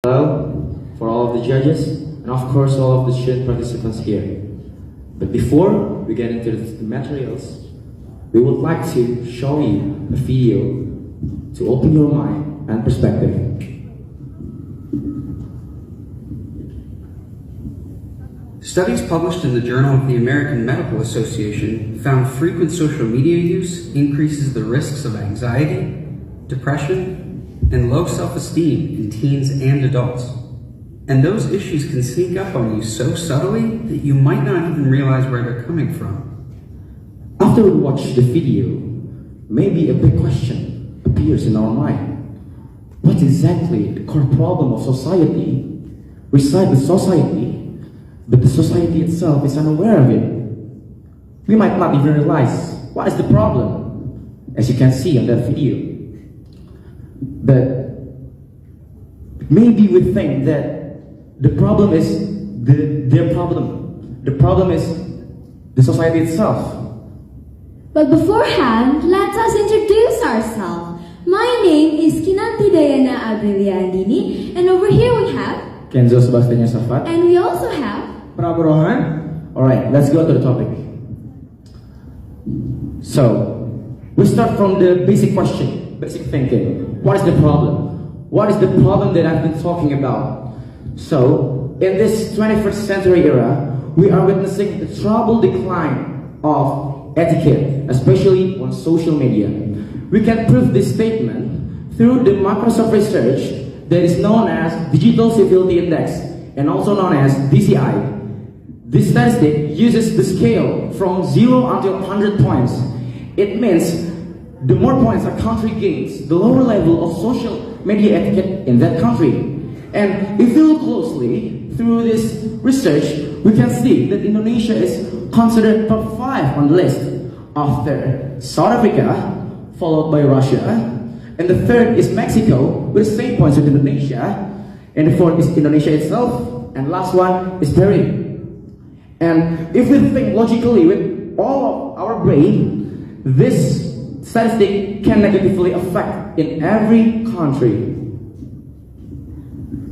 Hello for all of the judges and of course all of the student participants here. But before we get into the materials, we would like to show you a video to open your mind and perspective. Studies published in the Journal of the American Medical Association found frequent social media use increases the risks of anxiety, depression, and low self-esteem in teens and adults. And those issues can sneak up on you so subtly that you might not even realize where they're coming from. After we watch the video, maybe a big question appears in our mind. What exactly the core problem of society resides with society, but the society itself is unaware of it? We might not even realize what is the problem, as you can see on that video. But maybe we think that the problem is their problem. The problem is the society itself. But beforehand, let us introduce ourselves. My name is Kinanti Dayana Aprilia Andini, and over here we have Kenzo Sebastian Yosafat. And we also have Prabu Rohan. Alright, let's go to the topic. So, we start from the basic question, basic thinking. What is the problem? What is the problem that I've been talking about? So, in this 21st century era, we are witnessing the troubled decline of etiquette, especially on social media. We can prove this statement through the Microsoft research that is known as Digital Civility Index and also known as DCI. This statistic uses the scale from 0 until 100 points. It means the more points a country gains, the lower level of social media etiquette in that country. And if we look closely through this research, we can see that Indonesia is considered top 5 on the list, after South Africa, followed by Russia, and the third is Mexico with the same points with Indonesia, and the fourth is Indonesia itself, and last one is Peru. And if we think logically with all of our brain, this statistic can negatively affect in every country.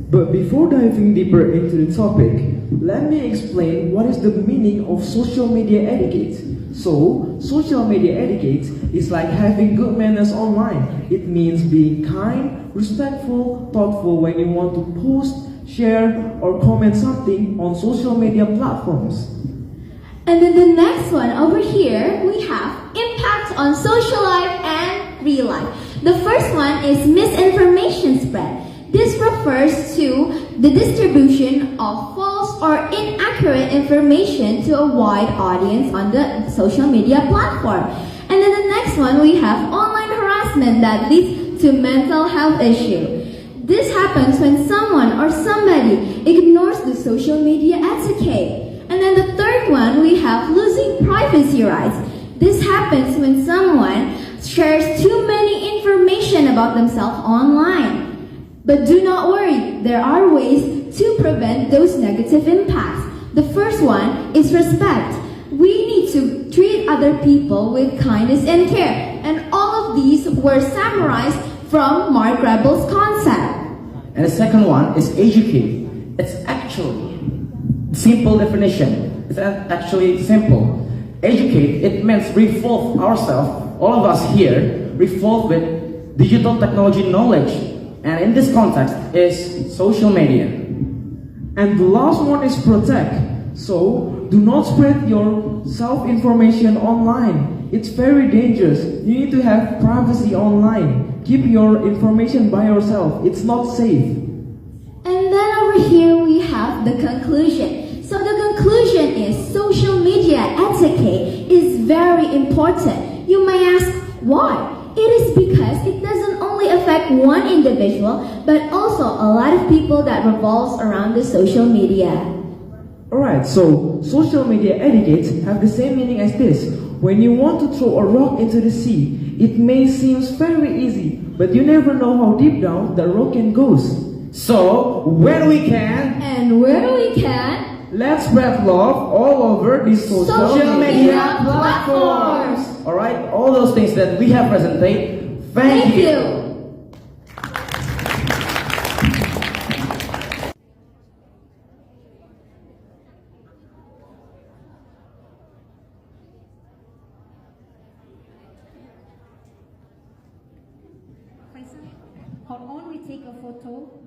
But before diving deeper into the topic, let me explain what is the meaning of social media etiquette. So, social media etiquette is like having good manners online. It means being kind, respectful, thoughtful when you want to post, share, or comment something on social media platforms. And then the next one over here, we have impact on social life and real life. The first one is misinformation spread. This refers to the distribution of false or inaccurate information to a wide audience on the social media platform. And then the next one, we have online harassment that leads to mental health issue. This happens when someone or somebody ignores the social media etiquette. And then the third one, we have losing privacy rights. This happens when someone shares too many information about themselves online. But do not worry, there are ways to prevent those negative impacts. The first one is respect. We need to treat other people with kindness and care. And all of these were summarized from Mark Rebel's concept. And the second one is educate. It's actually simple definition. It's actually simple. Educate, it means revolve ourselves, all of us here, revolve with digital technology knowledge. And in this context is social media. And the last one is protect. So, do not spread your self-information online. It's very dangerous. You need to have privacy online. Keep your information by yourself. It's not safe. And then over here we have the conclusion. So the conclusion is social media etiquette is very important. You may ask, why? It is because it doesn't only affect one individual, but also a lot of people that revolves around the social media. Alright, so social media etiquette have the same meaning as this. When you want to throw a rock into the sea, it may seem very easy, but you never know how deep down the rock can go. So, when we can, and where we can, let's spread love all over these social media platforms. Alright, all those things that we have presented. Thank you. How on we take a photo